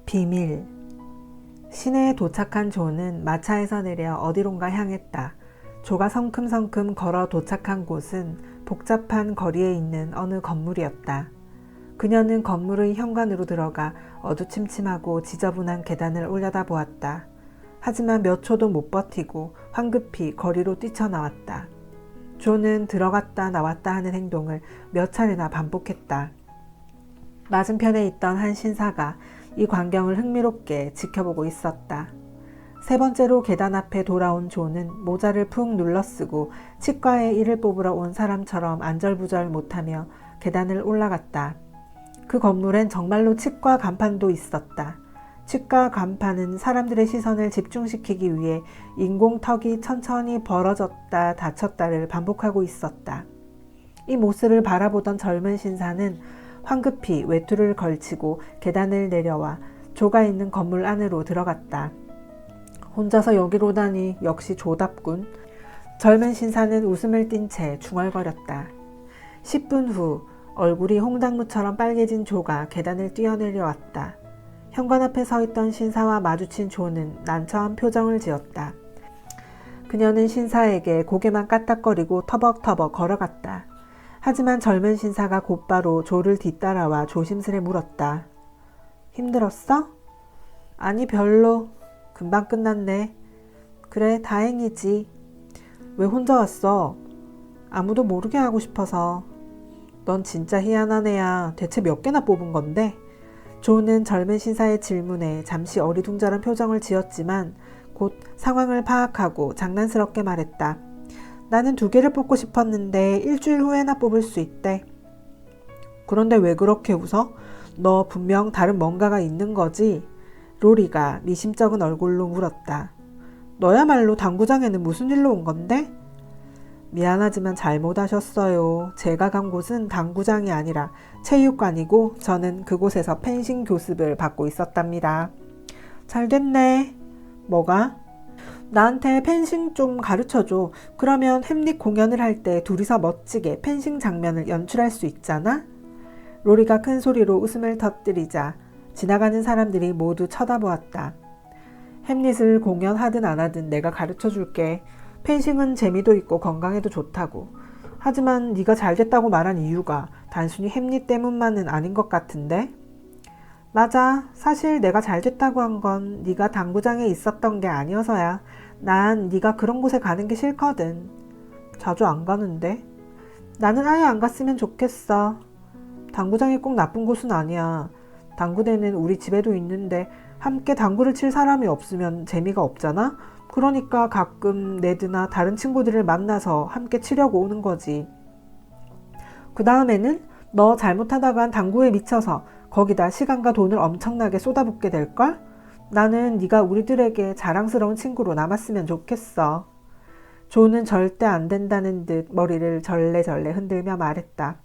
비밀. 시내에 도착한 조는 마차에서 내려 어디론가 향했다. 조가 성큼성큼 걸어 도착한 곳은 복잡한 거리에 있는 어느 건물이었다. 그녀는 건물의 현관으로 들어가 어두침침하고 지저분한 계단을 올려다 보았다. 하지만 몇 초도 못 버티고 황급히 거리로 뛰쳐나왔다. 조는 들어갔다 나왔다 하는 행동을 몇 차례나 반복했다. 맞은편에 있던 한 신사가 이 광경을 흥미롭게 지켜보고 있었다. 세 번째로 계단 앞에 돌아온 조는 모자를 푹 눌러쓰고 치과에 이를 뽑으러 온 사람처럼 안절부절 못하며 계단을 올라갔다. 그 건물엔 정말로 치과 간판도 있었다. 치과 간판은 사람들의 시선을 집중시키기 위해 인공턱이 천천히 벌어졌다 닫혔다를 반복하고 있었다. 이 모습을 바라보던 젊은 신사는 황급히 외투를 걸치고 계단을 내려와 조가 있는 건물 안으로 들어갔다. 혼자서 여기로 오다니 역시 조답군. 젊은 신사는 웃음을 띤 채 중얼거렸다. 10분 후 얼굴이 홍당무처럼 빨개진 조가 계단을 뛰어내려왔다. 현관 앞에 서 있던 신사와 마주친 조는 난처한 표정을 지었다. 그녀는 신사에게 고개만 까딱거리고 터벅터벅 걸어갔다. 하지만 젊은 신사가 곧바로 조를 뒤따라와 조심스레 물었다. 힘들었어? 아니 별로. 금방 끝났네. 그래 다행이지. 왜 혼자 왔어? 아무도 모르게 하고 싶어서. 넌 진짜 희한한 애야. 대체 몇 개나 뽑은 건데? 조는 젊은 신사의 질문에 잠시 어리둥절한 표정을 지었지만 곧 상황을 파악하고 장난스럽게 말했다. 나는 2개를 뽑고 싶었는데 일주일 후에나 뽑을 수 있대. 그런데 왜 그렇게 웃어? 너 분명 다른 뭔가가 있는 거지? 로리가 미심쩍은 얼굴로 물었다. 너야말로 당구장에는 무슨 일로 온 건데? 미안하지만 잘못하셨어요. 제가 간 곳은 당구장이 아니라 체육관이고 저는 그곳에서 펜싱 교습을 받고 있었답니다. 잘됐네. 뭐가? 나한테 펜싱 좀 가르쳐줘. 그러면 햄릿 공연을 할 때 둘이서 멋지게 펜싱 장면을 연출할 수 있잖아? 로리가 큰 소리로 웃음을 터뜨리자 지나가는 사람들이 모두 쳐다보았다. 햄릿을 공연하든 안 하든 내가 가르쳐줄게. 펜싱은 재미도 있고 건강에도 좋다고. 하지만 네가 잘됐다고 말한 이유가 단순히 햄릿 때문만은 아닌 것 같은데? 맞아. 사실 내가 잘됐다고 한 건 네가 당구장에 있었던 게 아니어서야. 난 네가 그런 곳에 가는 게 싫거든. 자주 안 가는데? 나는 아예 안 갔으면 좋겠어. 당구장이 꼭 나쁜 곳은 아니야. 당구대는 우리 집에도 있는데 함께 당구를 칠 사람이 없으면 재미가 없잖아? 그러니까 가끔 네드나 다른 친구들을 만나서 함께 치려고 오는 거지. 그 다음에는 너 잘못하다간 당구에 미쳐서 거기다 시간과 돈을 엄청나게 쏟아붓게 될걸? 나는 네가 우리들에게 자랑스러운 친구로 남았으면 좋겠어. 조는 절대 안 된다는 듯 머리를 절레절레 흔들며 말했다.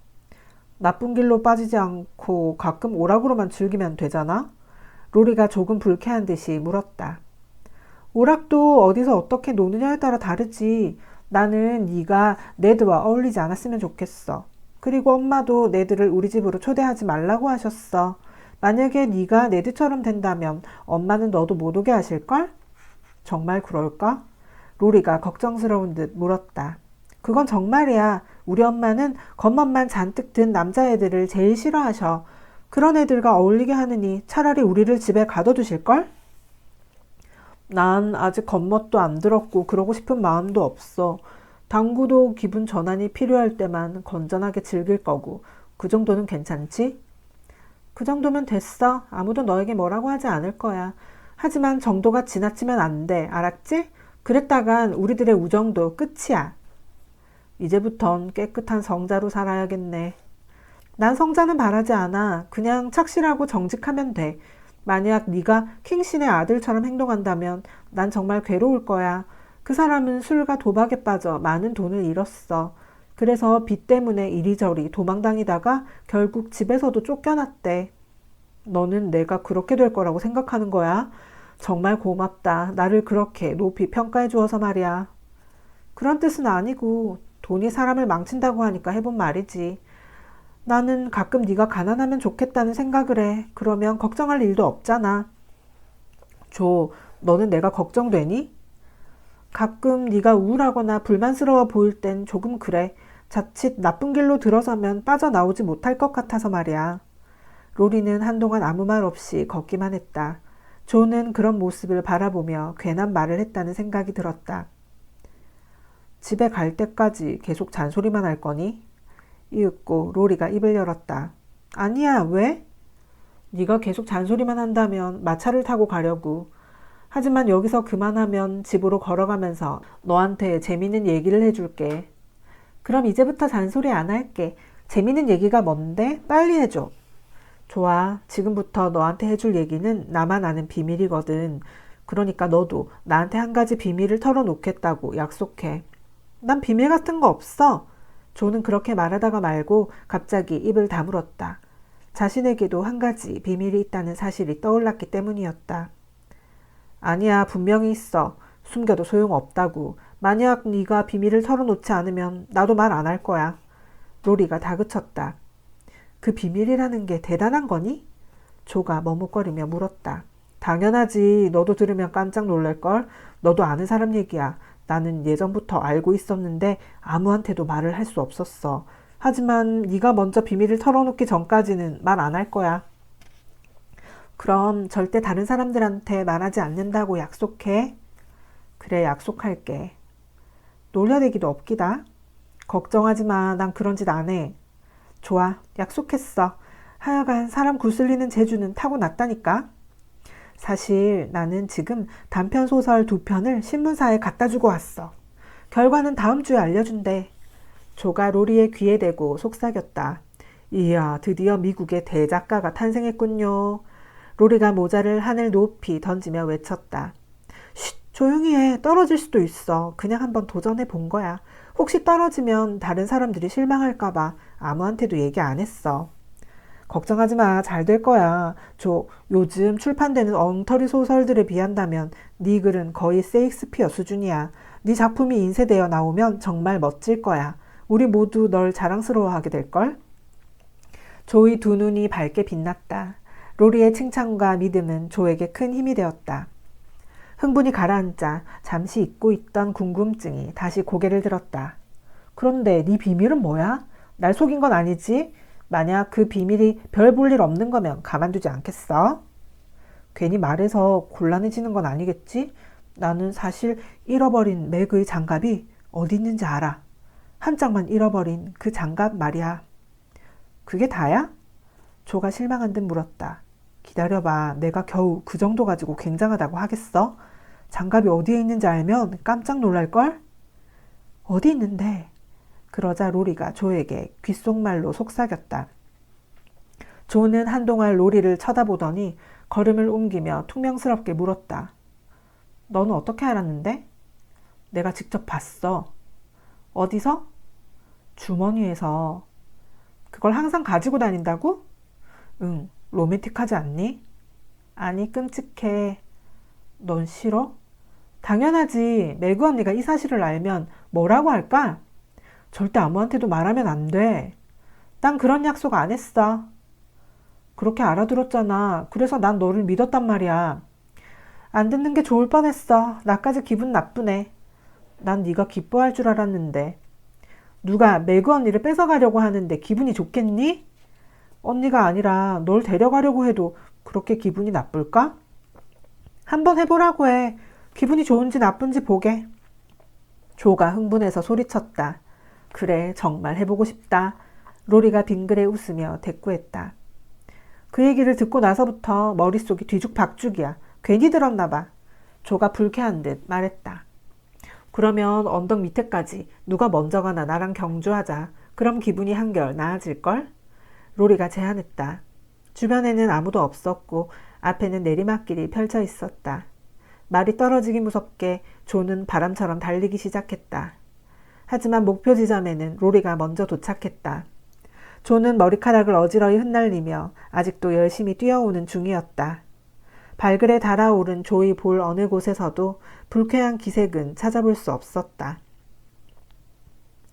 나쁜 길로 빠지지 않고 가끔 오락으로만 즐기면 되잖아? 로리가 조금 불쾌한 듯이 물었다. 오락도 어디서 어떻게 노느냐에 따라 다르지. 나는 네가 네드와 어울리지 않았으면 좋겠어. 그리고 엄마도 네드를 우리 집으로 초대하지 말라고 하셨어. 만약에 네가 네드처럼 된다면 엄마는 너도 못 오게 하실걸? 정말 그럴까? 로리가 걱정스러운 듯 물었다. 그건 정말이야. 우리 엄마는 겉멋만 잔뜩 든 남자애들을 제일 싫어하셔. 그런 애들과 어울리게 하느니 차라리 우리를 집에 가둬두실걸? 난 아직 겉멋도 안 들었고 그러고 싶은 마음도 없어. 당구도 기분 전환이 필요할 때만 건전하게 즐길 거고. 그 정도는 괜찮지? 그 정도면 됐어. 아무도 너에게 뭐라고 하지 않을 거야. 하지만 정도가 지나치면 안 돼. 알았지? 그랬다간 우리들의 우정도 끝이야. 이제부턴 깨끗한 성자로 살아야겠네. 난 성자는 바라지 않아. 그냥 착실하고 정직하면 돼. 만약 네가 킹신의 아들처럼 행동한다면 난 정말 괴로울 거야. 그 사람은 술과 도박에 빠져 많은 돈을 잃었어. 그래서 빚 때문에 이리저리 도망다니다가 결국 집에서도 쫓겨났대. 너는 내가 그렇게 될 거라고 생각하는 거야? 정말 고맙다. 나를 그렇게 높이 평가해 주어서 말이야. 그런 뜻은 아니고 돈이 사람을 망친다고 하니까 해본 말이지. 나는 가끔 네가 가난하면 좋겠다는 생각을 해. 그러면 걱정할 일도 없잖아. 조, 너는 내가 걱정되니? 가끔 네가 우울하거나 불만스러워 보일 땐 조금 그래. 자칫 나쁜 길로 들어서면 빠져나오지 못할 것 같아서 말이야. 로리는 한동안 아무 말 없이 걷기만 했다. 조는 그런 모습을 바라보며 괜한 말을 했다는 생각이 들었다. 집에 갈 때까지 계속 잔소리만 할 거니? 이윽고 로리가 입을 열었다. 아니야, 왜? 네가 계속 잔소리만 한다면 마차를 타고 가려고. 하지만 여기서 그만하면 집으로 걸어가면서 너한테 재밌는 얘기를 해줄게. 그럼 이제부터 잔소리 안 할게. 재밌는 얘기가 뭔데? 빨리 해줘. 좋아. 지금부터 너한테 해줄 얘기는 나만 아는 비밀이거든. 그러니까 너도 나한테 한 가지 비밀을 털어놓겠다고 약속해. 난 비밀 같은 거 없어. 조는 그렇게 말하다가 말고 갑자기 입을 다물었다. 자신에게도 한 가지 비밀이 있다는 사실이 떠올랐기 때문이었다. 아니야, 분명히 있어. 숨겨도 소용없다고. 만약 네가 비밀을 털어놓지 않으면 나도 말 안 할 거야. 로리가 다그쳤다. 그 비밀이라는 게 대단한 거니? 조가 머뭇거리며 물었다. 당연하지. 너도 들으면 깜짝 놀랄걸? 너도 아는 사람 얘기야. 나는 예전부터 알고 있었는데 아무한테도 말을 할 수 없었어. 하지만 네가 먼저 비밀을 털어놓기 전까지는 말 안 할 거야. 그럼 절대 다른 사람들한테 말하지 않는다고 약속해. 그래, 약속할게. 놀려대기도 없기다. 걱정하지 마. 난 그런 짓 안 해. 좋아, 약속했어. 하여간 사람 구슬리는 재주는 타고났다니까. 사실 나는 지금 단편소설 2편을 신문사에 갖다 주고 왔어. 결과는 다음 주에 알려준대. 조가 로리의 귀에 대고 속삭였다. 이야, 드디어 미국의 대작가가 탄생했군요. 로리가 모자를 하늘 높이 던지며 외쳤다. 쉿, 조용히 해. 떨어질 수도 있어. 그냥 한번 도전해 본 거야. 혹시 떨어지면 다른 사람들이 실망할까봐 아무한테도 얘기 안 했어. 걱정하지 마. 잘 될 거야. 조, 요즘 출판되는 엉터리 소설들에 비한다면 네 글은 거의 세익스피어 수준이야. 네 작품이 인쇄되어 나오면 정말 멋질 거야. 우리 모두 널 자랑스러워하게 될걸? 조의 두 눈이 밝게 빛났다. 로리의 칭찬과 믿음은 조에게 큰 힘이 되었다. 흥분이 가라앉자 잠시 잊고 있던 궁금증이 다시 고개를 들었다. 그런데 네 비밀은 뭐야? 날 속인 건 아니지? 만약 그 비밀이 별 볼 일 없는 거면 가만두지 않겠어? 괜히 말해서 곤란해지는 건 아니겠지? 나는 사실 잃어버린 맥의 장갑이 어디 있는지 알아. 한 짝만 잃어버린 그 장갑 말이야. 그게 다야? 조가 실망한 듯 물었다. 기다려봐. 내가 겨우 그 정도 가지고 굉장하다고 하겠어? 장갑이 어디에 있는지 알면 깜짝 놀랄걸? 어디 있는데? 그러자 로리가 조에게 귓속말로 속삭였다. 조는 한동안 로리를 쳐다보더니 걸음을 옮기며 퉁명스럽게 물었다. 너는 어떻게 알았는데? 내가 직접 봤어. 어디서? 주머니에서. 그걸 항상 가지고 다닌다고? 응, 로맨틱하지 않니? 아니, 끔찍해. 넌 싫어? 당연하지. 매그 언니가 이 사실을 알면 뭐라고 할까? 절대 아무한테도 말하면 안 돼. 난 그런 약속 안 했어. 그렇게 알아들었잖아. 그래서 난 너를 믿었단 말이야. 안 듣는 게 좋을 뻔했어. 나까지 기분 나쁘네. 난 네가 기뻐할 줄 알았는데. 누가 매그 언니를 뺏어가려고 하는데 기분이 좋겠니? 언니가 아니라 널 데려가려고 해도 그렇게 기분이 나쁠까? 한번 해보라고 해. 기분이 좋은지 나쁜지 보게. 조가 흥분해서 소리쳤다. 그래, 정말 해보고 싶다. 로리가 빙그레 웃으며 대꾸했다. 그 얘기를 듣고 나서부터 머릿속이 뒤죽박죽이야. 괜히 들었나 봐. 조가 불쾌한 듯 말했다. 그러면 언덕 밑에까지 누가 먼저 가나 나랑 경주하자. 그럼 기분이 한결 나아질걸? 로리가 제안했다. 주변에는 아무도 없었고 앞에는 내리막길이 펼쳐 있었다. 말이 떨어지기 무섭게 조는 바람처럼 달리기 시작했다. 하지만 목표 지점에는 로리가 먼저 도착했다. 조는 머리카락을 어지러이 흩날리며 아직도 열심히 뛰어오는 중이었다. 발글에 달아오른 조의 볼 어느 곳에서도 불쾌한 기색은 찾아볼 수 없었다.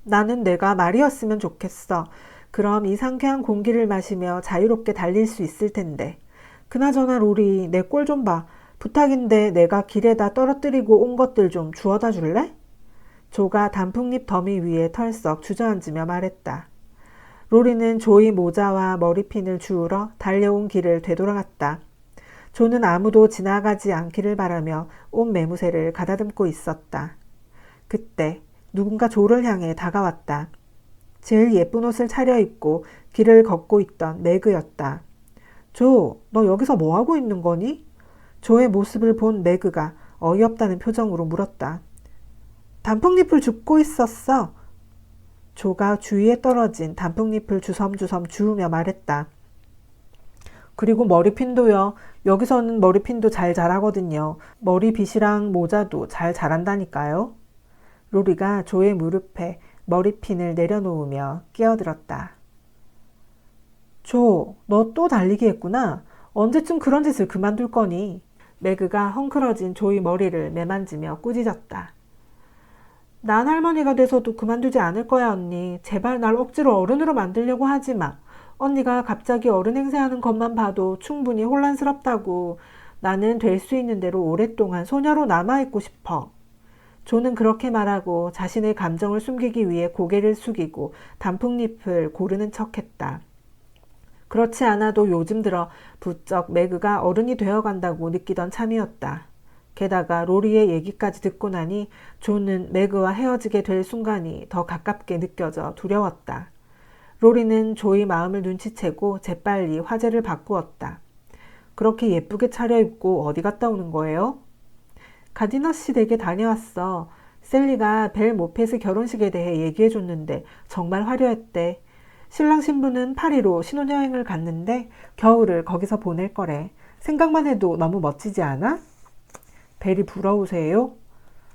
나는 내가 말이었으면 좋겠어. 그럼 이 상쾌한 공기를 마시며 자유롭게 달릴 수 있을 텐데. 그나저나 로리, 내 꼴 좀 봐. 부탁인데 내가 길에다 떨어뜨리고 온 것들 좀 주워다 줄래? 조가 단풍잎 더미 위에 털썩 주저앉으며 말했다. 로리는 조의 모자와 머리핀을 주우러 달려온 길을 되돌아갔다. 조는 아무도 지나가지 않기를 바라며 온 매무새를 가다듬고 있었다. 그때 누군가 조를 향해 다가왔다. 제일 예쁜 옷을 차려입고 길을 걷고 있던 매그였다. 조, 너 여기서 뭐하고 있는 거니? 조의 모습을 본 매그가 어이없다는 표정으로 물었다. 단풍잎을 줍고 있었어. 조가 주위에 떨어진 단풍잎을 주섬주섬 주우며 말했다. 그리고 머리핀도요. 여기서는 머리핀도 잘 자라거든요. 머리빗이랑 모자도 잘 자란다니까요. 로리가 조의 무릎에 머리핀을 내려놓으며 끼어들었다. 조, 너 또 달리기 했구나. 언제쯤 그런 짓을 그만둘 거니? 매그가 헝클어진 조의 머리를 매만지며 꾸짖었다. 난 할머니가 돼서도 그만두지 않을 거야, 언니. 제발 날 억지로 어른으로 만들려고 하지 마. 언니가 갑자기 어른 행세하는 것만 봐도 충분히 혼란스럽다고. 나는 될 수 있는 대로 오랫동안 소녀로 남아있고 싶어. 조는 그렇게 말하고 자신의 감정을 숨기기 위해 고개를 숙이고 단풍잎을 고르는 척했다. 그렇지 않아도 요즘 들어 부쩍 매그가 어른이 되어간다고 느끼던 참이었다. 게다가 로리의 얘기까지 듣고 나니 조는 매그와 헤어지게 될 순간이 더 가깝게 느껴져 두려웠다. 로리는 조의 마음을 눈치채고 재빨리 화제를 바꾸었다. 그렇게 예쁘게 차려입고 어디 갔다 오는 거예요? 가디너시 댁에 다녀왔어. 셀리가 벨 모펫의 결혼식에 대해 얘기해줬는데 정말 화려했대. 신랑 신부는 파리로 신혼여행을 갔는데 겨울을 거기서 보낼 거래. 생각만 해도 너무 멋지지 않아? 벨이 부러우세요?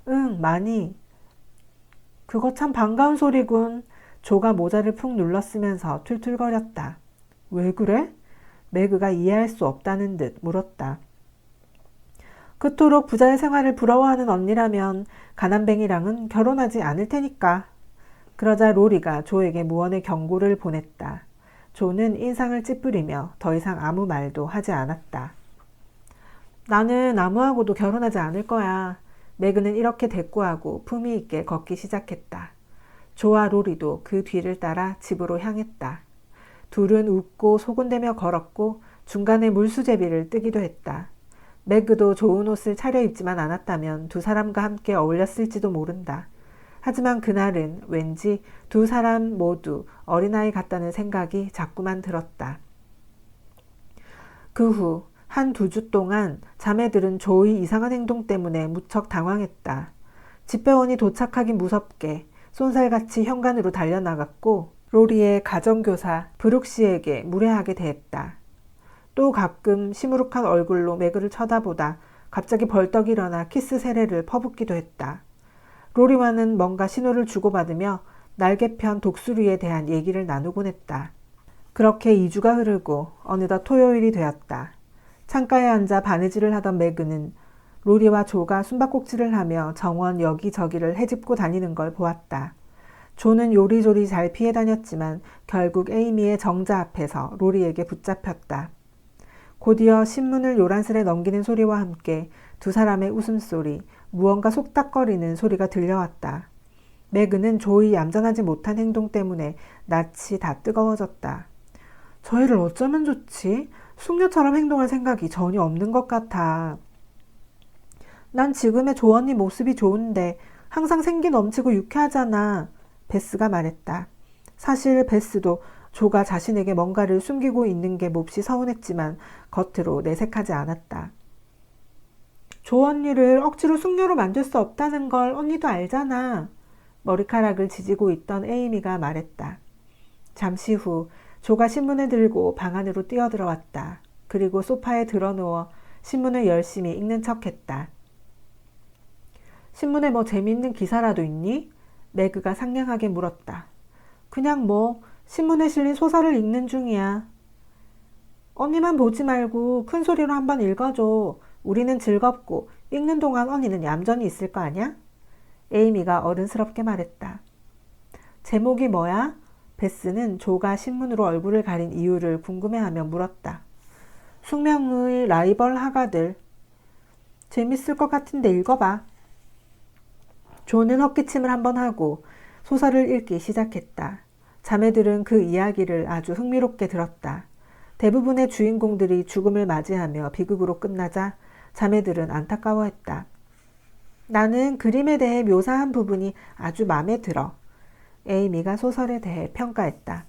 응, 많이. 그거 참 반가운 소리군. 조가 모자를 푹 눌러쓰면서 툴툴거렸다. 왜 그래? 매그가 이해할 수 없다는 듯 물었다. 그토록 부자의 생활을 부러워하는 언니라면 가난뱅이랑은 결혼하지 않을 테니까. 그러자 로리가 조에게 무언의 경고를 보냈다. 조는 인상을 찌푸리며 더 이상 아무 말도 하지 않았다. 나는 아무하고도 결혼하지 않을 거야. 매그는 이렇게 대꾸하고 품위 있게 걷기 시작했다. 조와 로리도 그 뒤를 따라 집으로 향했다. 둘은 웃고 소곤대며 걸었고 중간에 물수제비를 뜨기도 했다. 매그도 좋은 옷을 차려입지만 않았다면 두 사람과 함께 어울렸을지도 모른다. 하지만 그날은 왠지 두 사람 모두 어린아이 같다는 생각이 자꾸만 들었다. 그 후 한 2주 동안 자매들은 조의 이상한 행동 때문에 무척 당황했다. 집배원이 도착하기 무섭게 쏜살같이 현관으로 달려나갔고 로리의 가정교사 브룩시에게 무례하게 대했다. 또 가끔 시무룩한 얼굴로 매그를 쳐다보다 갑자기 벌떡 일어나 키스 세례를 퍼붓기도 했다. 로리와는 뭔가 신호를 주고받으며 날개편 독수리에 대한 얘기를 나누곤 했다. 그렇게 2주가 흐르고 어느덧 토요일이 되었다. 창가에 앉아 바느질을 하던 매그는 로리와 조가 숨바꼭질을 하며 정원 여기저기를 헤집고 다니는 걸 보았다. 조는 요리조리 잘 피해 다녔지만 결국 에이미의 정자 앞에서 로리에게 붙잡혔다. 곧이어 신문을 요란스레 넘기는 소리와 함께 두 사람의 웃음소리, 무언가 속닥거리는 소리가 들려왔다. 매그는 조의 얌전하지 못한 행동 때문에 낯이 다 뜨거워졌다. 저 애를 어쩌면 좋지? 숙녀처럼 행동할 생각이 전혀 없는 것 같아. 난 지금의 조 언니 모습이 좋은데 항상 생기 넘치고 유쾌하잖아. 베스가 말했다. 사실 베스도 조가 자신에게 뭔가를 숨기고 있는 게 몹시 서운했지만 겉으로 내색하지 않았다. 조 언니를 억지로 숙녀로 만들 수 없다는 걸 언니도 알잖아. 머리카락을 지지고 있던 에이미가 말했다. 잠시 후 조가 신문을 들고 방 안으로 뛰어들어왔다. 그리고 소파에 드러누워 신문을 열심히 읽는 척했다. 신문에 뭐 재미있는 기사라도 있니? 매그가 상냥하게 물었다. 그냥 뭐 신문에 실린 소설을 읽는 중이야. 언니만 보지 말고 큰 소리로 한번 읽어줘. 우리는 즐겁고 읽는 동안 언니는 얌전히 있을 거 아냐? 에이미가 어른스럽게 말했다. 제목이 뭐야? 베스는 조가 신문으로 얼굴을 가린 이유를 궁금해하며 물었다. 숙명의 라이벌 하가들. 재밌을 것 같은데 읽어봐. 존은 헛기침을 한번 하고 소설을 읽기 시작했다. 자매들은 그 이야기를 아주 흥미롭게 들었다. 대부분의 주인공들이 죽음을 맞이하며 비극으로 끝나자 자매들은 안타까워했다. 나는 그림에 대해 묘사한 부분이 아주 마음에 들어. 에이미가 소설에 대해 평가했다.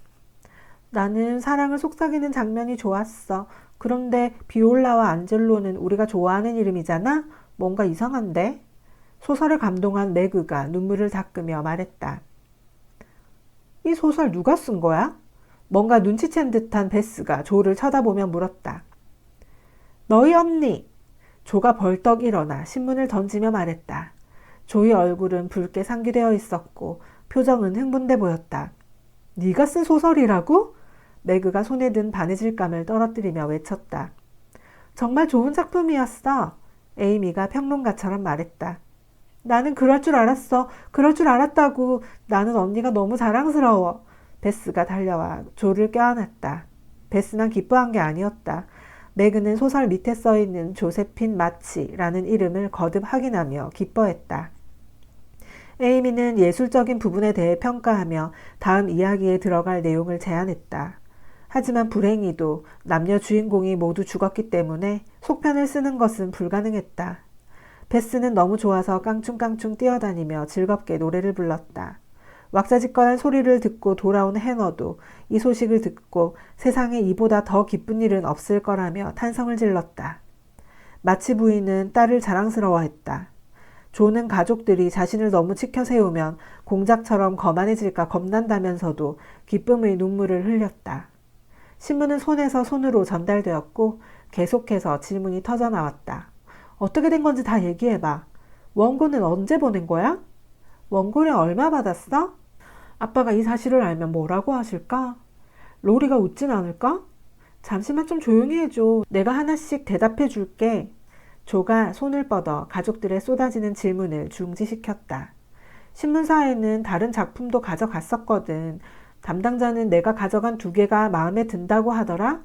나는 사랑을 속삭이는 장면이 좋았어. 그런데 비올라와 안젤로는 우리가 좋아하는 이름이잖아? 뭔가 이상한데? 소설을 감동한 매그가 눈물을 닦으며 말했다. 이 소설 누가 쓴 거야? 뭔가 눈치챈 듯한 베스가 조를 쳐다보며 물었다. 너희 언니! 조가 벌떡 일어나 신문을 던지며 말했다. 조의 얼굴은 붉게 상기되어 있었고 표정은 흥분돼 보였다. 네가 쓴 소설이라고? 매그가 손에 든 바느질감을 떨어뜨리며 외쳤다. 정말 좋은 작품이었어. 에이미가 평론가처럼 말했다. 나는 그럴 줄 알았어. 그럴 줄 알았다고. 나는 언니가 너무 자랑스러워. 베스가 달려와 조를 껴안았다. 베스만 기뻐한 게 아니었다. 매그는 소설 밑에 써있는 조세핀 마치라는 이름을 거듭 확인하며 기뻐했다. 에이미는 예술적인 부분에 대해 평가하며 다음 이야기에 들어갈 내용을 제안했다. 하지만 불행히도 남녀 주인공이 모두 죽었기 때문에 속편을 쓰는 것은 불가능했다. 베스는 너무 좋아서 깡충깡충 뛰어다니며 즐겁게 노래를 불렀다. 왁자지껄한 소리를 듣고 돌아온 해너도 이 소식을 듣고 세상에 이보다 더 기쁜 일은 없을 거라며 탄성을 질렀다. 마치 부인은 딸을 자랑스러워했다. 조는 가족들이 자신을 너무 치켜 세우면 공작처럼 거만해질까 겁난다면서도 기쁨의 눈물을 흘렸다. 신문은 손에서 손으로 전달되었고 계속해서 질문이 터져나왔다. 어떻게 된 건지 다 얘기해봐. 원고는 언제 보낸 거야? 원고료 얼마 받았어? 아빠가 이 사실을 알면 뭐라고 하실까? 로리가 웃진 않을까? 잠시만 좀 조용히 해줘. 내가 하나씩 대답해 줄게. 조가 손을 뻗어 가족들의 쏟아지는 질문을 중지시켰다. 신문사에는 다른 작품도 가져갔었거든. 담당자는 내가 가져간 2개가 마음에 든다고 하더라?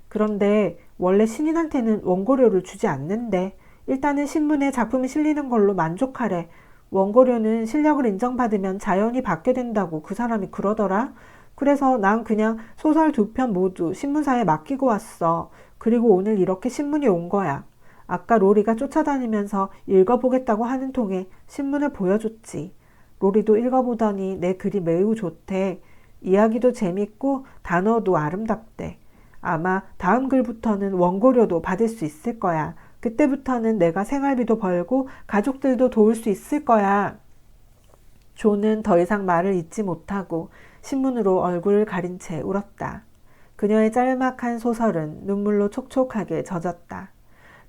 그런데 원래 신인한테는 원고료를 주지 않는데 일단은 신문에 작품이 실리는 걸로 만족하래. 원고료는 실력을 인정받으면 자연히 받게 된다고 그 사람이 그러더라. 그래서 난 그냥 소설 2편 모두 신문사에 맡기고 왔어. 그리고 오늘 이렇게 신문이 온 거야. 아까 로리가 쫓아다니면서 읽어보겠다고 하는 통에 신문을 보여줬지. 로리도 읽어보더니 내 글이 매우 좋대. 이야기도 재밌고 단어도 아름답대. 아마 다음 글부터는 원고료도 받을 수 있을 거야. 그때부터는 내가 생활비도 벌고 가족들도 도울 수 있을 거야. 조는 더 이상 말을 잇지 못하고 신문으로 얼굴을 가린 채 울었다. 그녀의 짤막한 소설은 눈물로 촉촉하게 젖었다.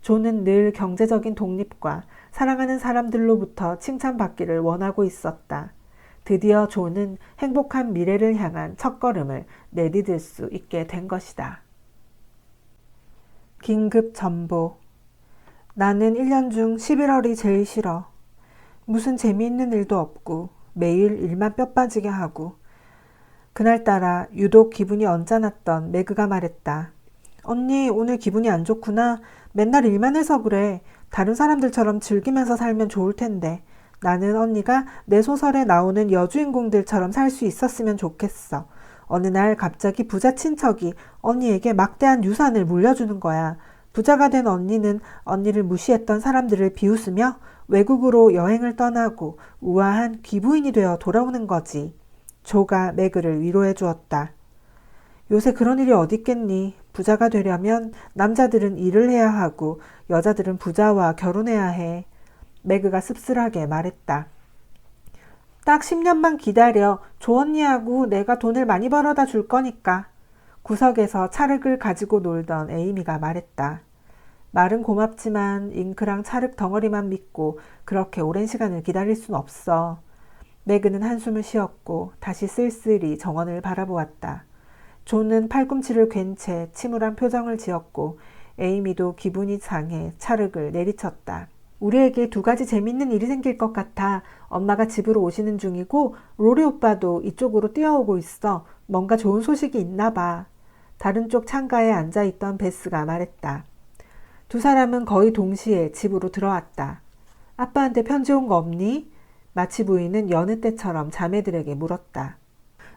조는 늘 경제적인 독립과 사랑하는 사람들로부터 칭찬받기를 원하고 있었다. 드디어 조는 행복한 미래를 향한 첫걸음을 내디딜 수 있게 된 것이다. 긴급 전보. 나는 1년 중 11월이 제일 싫어. 무슨 재미있는 일도 없고 매일 일만 뼈 빠지게 하고. 그날따라 유독 기분이 언짢았던 매그가 말했다. 언니 오늘 기분이 안 좋구나. 맨날 일만 해서 그래. 다른 사람들처럼 즐기면서 살면 좋을 텐데. 나는 언니가 내 소설에 나오는 여주인공들처럼 살 수 있었으면 좋겠어. 어느 날 갑자기 부자 친척이 언니에게 막대한 유산을 물려주는 거야. 부자가 된 언니는 언니를 무시했던 사람들을 비웃으며 외국으로 여행을 떠나고 우아한 귀부인이 되어 돌아오는 거지. 조가 매그를 위로해 주었다. 요새 그런 일이 어딨겠니. 부자가 되려면 남자들은 일을 해야 하고 여자들은 부자와 결혼해야 해. 매그가 씁쓸하게 말했다. 딱 10년만 기다려. 조 언니하고 내가 돈을 많이 벌어다 줄 거니까. 구석에서 찰흙을 가지고 놀던 에이미가 말했다. 말은 고맙지만 잉크랑 찰흙 덩어리만 믿고 그렇게 오랜 시간을 기다릴 순 없어. 매그는 한숨을 쉬었고 다시 쓸쓸히 정원을 바라보았다. 조는 팔꿈치를 괜 채 침울한 표정을 지었고 에이미도 기분이 상해 찰흙을 내리쳤다. 우리에게 2가지 재밌는 일이 생길 것 같아. 엄마가 집으로 오시는 중이고 로리 오빠도 이쪽으로 뛰어오고 있어. 뭔가 좋은 소식이 있나 봐. 다른 쪽 창가에 앉아있던 베스가 말했다. 두 사람은 거의 동시에 집으로 들어왔다. 아빠한테 편지 온 거 없니? 마치 부인은 여느 때처럼 자매들에게 물었다.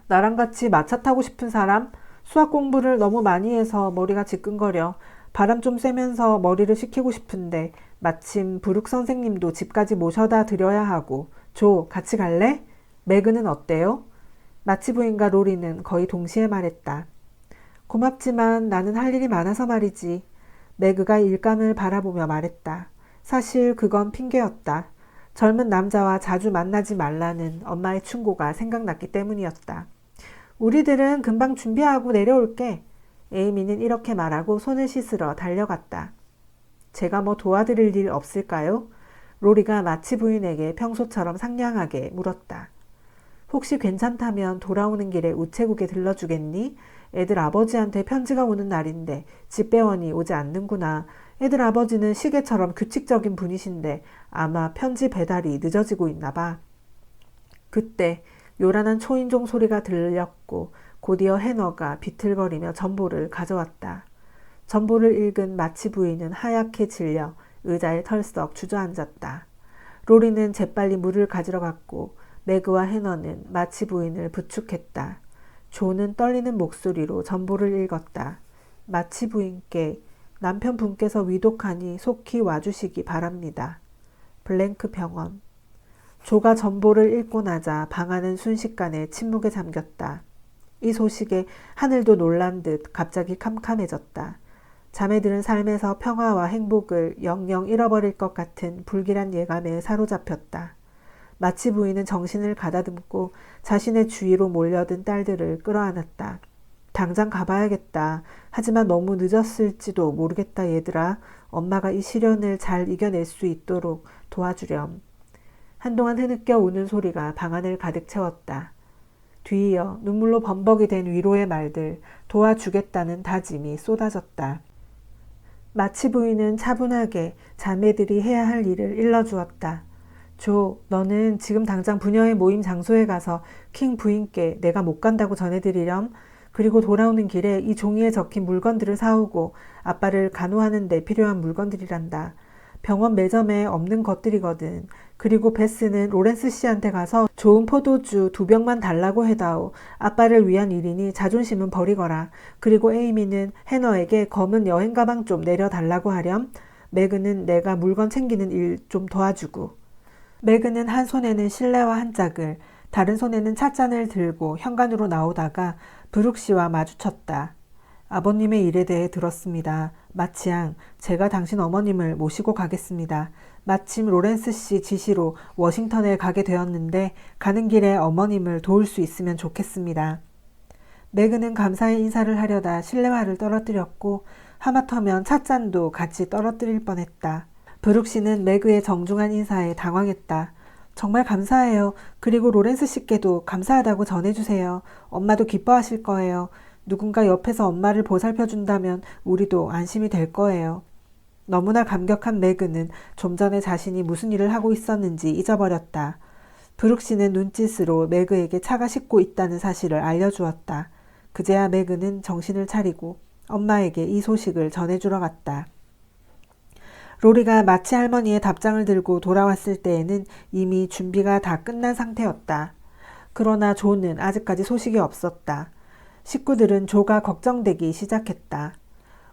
나랑 같이 마차 타고 싶은 사람? 수학 공부를 너무 많이 해서 머리가 지끈거려. 바람 좀 쐬면서 머리를 식히고 싶은데 마침 부룩 선생님도 집까지 모셔다 드려야 하고. 조, 같이 갈래? 매그는 어때요? 마치 부인과 로리는 거의 동시에 말했다. 고맙지만 나는 할 일이 많아서 말이지. 매그가 일감을 바라보며 말했다. 사실 그건 핑계였다. 젊은 남자와 자주 만나지 말라는 엄마의 충고가 생각났기 때문이었다. 우리들은 금방 준비하고 내려올게. 에이미는 이렇게 말하고 손을 씻으러 달려갔다. 제가 뭐 도와드릴 일 없을까요? 로리가 마치 부인에게 평소처럼 상냥하게 물었다. 혹시 괜찮다면 돌아오는 길에 우체국에 들러주겠니? 애들 아버지한테 편지가 오는 날인데 집배원이 오지 않는구나. 애들 아버지는 시계처럼 규칙적인 분이신데 아마 편지 배달이 늦어지고 있나 봐. 그때 요란한 초인종 소리가 들렸고 곧이어 해너가 비틀거리며 전보를 가져왔다. 전보를 읽은 마치 부인은 하얗게 질려 의자에 털썩 주저앉았다. 로리는 재빨리 물을 가지러 갔고 매그와 해너는 마치 부인을 부축했다. 조는 떨리는 목소리로 전보를 읽었다. 마치 부인께 남편분께서 위독하니 속히 와주시기 바랍니다. 블랭크 병원. 조가 전보를 읽고 나자 방 안은 순식간에 침묵에 잠겼다. 이 소식에 하늘도 놀란 듯 갑자기 캄캄해졌다. 자매들은 삶에서 평화와 행복을 영영 잃어버릴 것 같은 불길한 예감에 사로잡혔다. 마치 부인은 정신을 가다듬고 자신의 주위로 몰려든 딸들을 끌어안았다. 당장 가봐야겠다. 하지만 너무 늦었을지도 모르겠다 얘들아. 엄마가 이 시련을 잘 이겨낼 수 있도록 도와주렴. 한동안 흐느껴 우는 소리가 방 안을 가득 채웠다. 뒤이어 눈물로 범벅이 된 위로의 말들, 도와주겠다는 다짐이 쏟아졌다. 마치 부인은 차분하게 자매들이 해야 할 일을 일러주었다. 조, 너는 지금 당장 부녀의 모임 장소에 가서 킹 부인께 내가 못 간다고 전해드리렴. 그리고 돌아오는 길에 이 종이에 적힌 물건들을 사오고 아빠를 간호하는 데 필요한 물건들이란다. 병원 매점에 없는 것들이거든. 그리고 베스는 로렌스 씨한테 가서 좋은 포도주 2병만 달라고 해다오. 아빠를 위한 일이니 자존심은 버리거라. 그리고 에이미는 해너에게 검은 여행 가방 좀 내려달라고 하렴. 매그는 내가 물건 챙기는 일 좀 도와주고. 매그는 한 손에는 실내화 한 짝을, 다른 손에는 찻잔을 들고 현관으로 나오다가 브룩 씨와 마주쳤다. 아버님의 일에 대해 들었습니다. 마치양, 제가 당신 어머님을 모시고 가겠습니다. 마침 로렌스 씨 지시로 워싱턴에 가게 되었는데 가는 길에 어머님을 도울 수 있으면 좋겠습니다. 매그는 감사의 인사를 하려다 실내화를 떨어뜨렸고 하마터면 찻잔도 같이 떨어뜨릴 뻔했다. 브룩 씨는 매그의 정중한 인사에 당황했다. 정말 감사해요. 그리고 로렌스 씨께도 감사하다고 전해주세요. 엄마도 기뻐하실 거예요. 누군가 옆에서 엄마를 보살펴준다면 우리도 안심이 될 거예요. 너무나 감격한 매그는 좀 전에 자신이 무슨 일을 하고 있었는지 잊어버렸다. 브룩 씨는 눈짓으로 매그에게 차가 식고 있다는 사실을 알려주었다. 그제야 매그는 정신을 차리고 엄마에게 이 소식을 전해주러 갔다. 로리가 마치 할머니의 답장을 들고 돌아왔을 때에는 이미 준비가 다 끝난 상태였다. 그러나 조는 아직까지 소식이 없었다. 식구들은 조가 걱정되기 시작했다.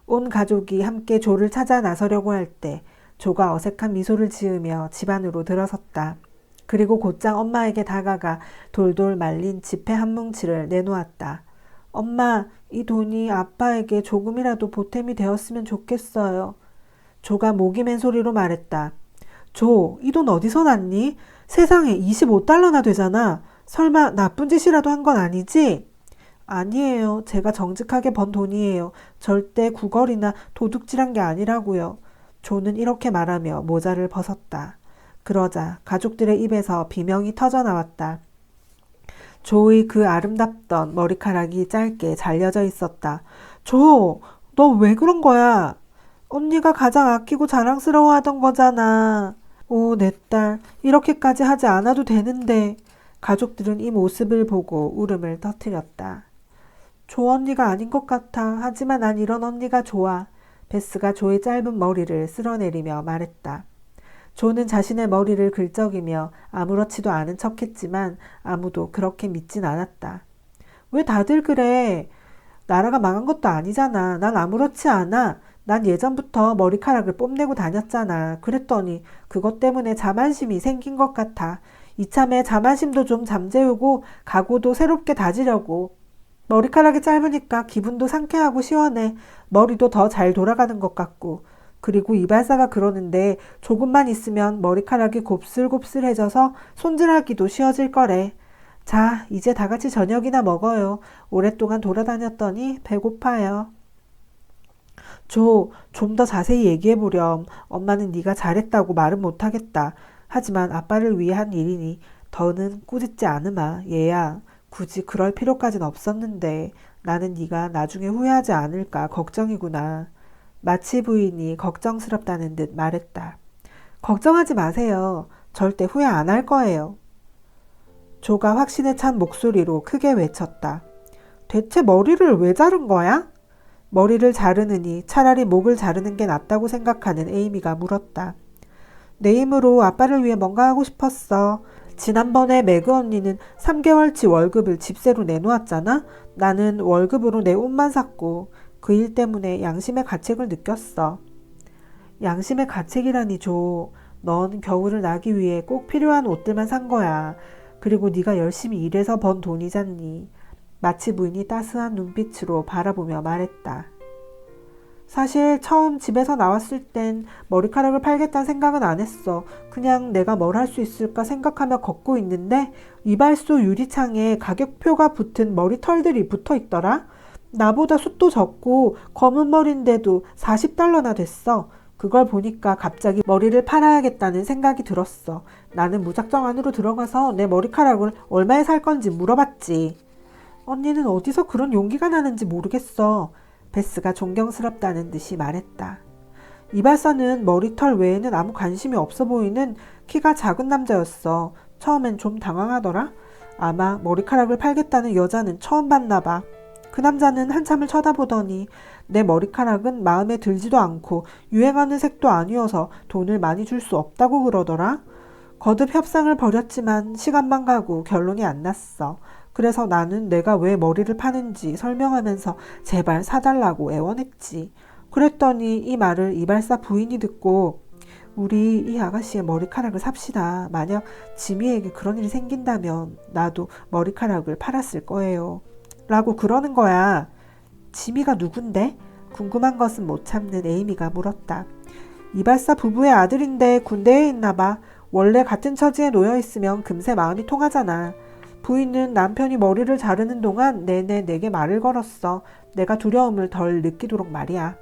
온 가족이 함께 조를 찾아 나서려고 할 때 조가 어색한 미소를 지으며 집 안으로 들어섰다. 그리고 곧장 엄마에게 다가가 돌돌 말린 지폐 한 뭉치를 내놓았다. 엄마, 이 돈이 아빠에게 조금이라도 보탬이 되었으면 좋겠어요. 조가 목이 맨 소리로 말했다. 조, 이 돈 어디서 났니? 세상에 25달러나 되잖아. 설마 나쁜 짓이라도 한 건 아니지? 아니에요. 제가 정직하게 번 돈이에요. 절대 구걸이나 도둑질한 게 아니라고요. 조는 이렇게 말하며 모자를 벗었다. 그러자 가족들의 입에서 비명이 터져 나왔다. 조의 그 아름답던 머리카락이 짧게 잘려져 있었다. 조, 너 왜 그런 거야? 언니가 가장 아끼고 자랑스러워하던 거잖아. 오, 내 딸, 이렇게까지 하지 않아도 되는데. 가족들은 이 모습을 보고 울음을 터뜨렸다. 조 언니가 아닌 것 같아. 하지만 난 이런 언니가 좋아. 베스가 조의 짧은 머리를 쓸어내리며 말했다. 조는 자신의 머리를 긁적이며 아무렇지도 않은 척했지만 아무도 그렇게 믿진 않았다. 왜 다들 그래? 나라가 망한 것도 아니잖아. 난 아무렇지 않아. 난 예전부터 머리카락을 뽐내고 다녔잖아. 그랬더니 그것 때문에 자만심이 생긴 것 같아. 이참에 자만심도 좀 잠재우고 각오도 새롭게 다지려고. 머리카락이 짧으니까 기분도 상쾌하고 시원해. 머리도 더 잘 돌아가는 것 같고. 그리고 이발사가 그러는데 조금만 있으면 머리카락이 곱슬곱슬해져서 손질하기도 쉬워질 거래. 자, 이제 다 같이 저녁이나 먹어요. 오랫동안 돌아다녔더니 배고파요. 조, 좀 더 자세히 얘기해보렴. 엄마는 네가 잘했다고 말은 못하겠다. 하지만 아빠를 위해 한 일이니 더는 꾸짖지 않으마. 얘야, 굳이 그럴 필요까진 없었는데 나는 네가 나중에 후회하지 않을까 걱정이구나. 마치 부인이 걱정스럽다는 듯 말했다. 걱정하지 마세요. 절대 후회 안 할 거예요. 조가 확신에 찬 목소리로 크게 외쳤다. 대체 머리를 왜 자른 거야? 머리를 자르느니 차라리 목을 자르는 게 낫다고 생각하는 에이미가 물었다. 내 힘으로 아빠를 위해 뭔가 하고 싶었어. 지난번에 매그 언니는 3개월치 월급을 집세로 내놓았잖아? 나는 월급으로 내 옷만 샀고 그 일 때문에 양심의 가책을 느꼈어. 양심의 가책이라니 조. 넌 겨울을 나기 위해 꼭 필요한 옷들만 산 거야. 그리고 네가 열심히 일해서 번 돈이잖니. 마치 부인이 따스한 눈빛으로 바라보며 말했다. 사실 처음 집에서 나왔을 땐 머리카락을 팔겠다는 생각은 안 했어. 그냥 내가 뭘 할 수 있을까 생각하며 걷고 있는데 이발소 유리창에 가격표가 붙은 머리털들이 붙어 있더라. 나보다 숱도 적고 검은 머리인데도 $40나 됐어. 그걸 보니까 갑자기 머리를 팔아야겠다는 생각이 들었어. 나는 무작정 안으로 들어가서 내 머리카락을 얼마에 살 건지 물어봤지. 언니는 어디서 그런 용기가 나는지 모르겠어. 베스가 존경스럽다는 듯이 말했다. 이발사는 머리털 외에는 아무 관심이 없어 보이는 키가 작은 남자였어. 처음엔 좀 당황하더라. 아마 머리카락을 팔겠다는 여자는 처음 봤나 봐. 그 남자는 한참을 쳐다보더니 내 머리카락은 마음에 들지도 않고 유행하는 색도 아니어서 돈을 많이 줄 수 없다고 그러더라. 거듭 협상을 벌였지만 시간만 가고 결론이 안 났어. 그래서 나는 내가 왜 머리를 파는지 설명하면서 제발 사달라고 애원했지. 그랬더니 이 말을 이발사 부인이 듣고 우리 이 아가씨의 머리카락을 삽시다. 만약 지미에게 그런 일이 생긴다면 나도 머리카락을 팔았을 거예요. 라고 그러는 거야. 지미가 누군데? 궁금한 것은 못 참는 에이미가 물었다. 이발사 부부의 아들인데 군대에 있나 봐. 원래 같은 처지에 놓여 있으면 금세 마음이 통하잖아. 부인은 남편이 머리를 자르는 동안 내내 내게 말을 걸었어. 내가 두려움을 덜 느끼도록 말이야.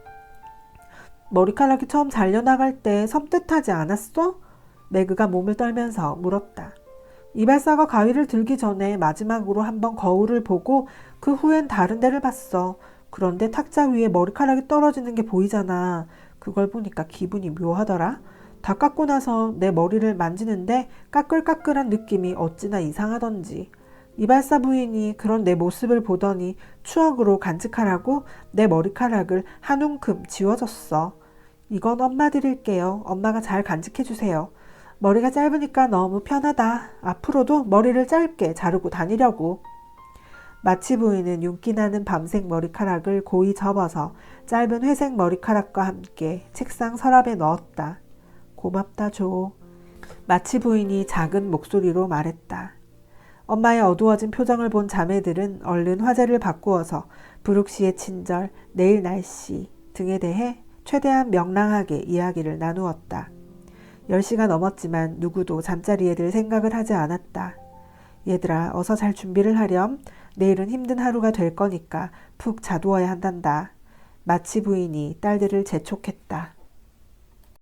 머리카락이 처음 잘려나갈 때 섬뜩하지 않았어? 매그가 몸을 떨면서 물었다. 이발사가 가위를 들기 전에 마지막으로 한번 거울을 보고 그 후엔 다른 데를 봤어. 그런데 탁자 위에 머리카락이 떨어지는 게 보이잖아. 그걸 보니까 기분이 묘하더라. 다 깎고 나서 내 머리를 만지는데 까끌까끌한 느낌이 어찌나 이상하던지. 이발사 부인이 그런 내 모습을 보더니 추억으로 간직하라고 내 머리카락을 한 움큼 지워줬어. 이건 엄마 드릴게요. 엄마가 잘 간직해주세요. 머리가 짧으니까 너무 편하다. 앞으로도 머리를 짧게 자르고 다니려고. 마치 부인은 윤기나는 밤색 머리카락을 고이 접어서 짧은 회색 머리카락과 함께 책상 서랍에 넣었다. 고맙다 조. 마치 부인이 작은 목소리로 말했다. 엄마의 어두워진 표정을 본 자매들은 얼른 화제를 바꾸어서 브룩 씨의 친절, 내일 날씨 등에 대해 최대한 명랑하게 이야기를 나누었다. 10시가 넘었지만 누구도 잠자리에 들 생각을 하지 않았다. 얘들아, 어서 잘 준비를 하렴. 내일은 힘든 하루가 될 거니까 푹 자두어야 한단다. 마치 부인이 딸들을 재촉했다.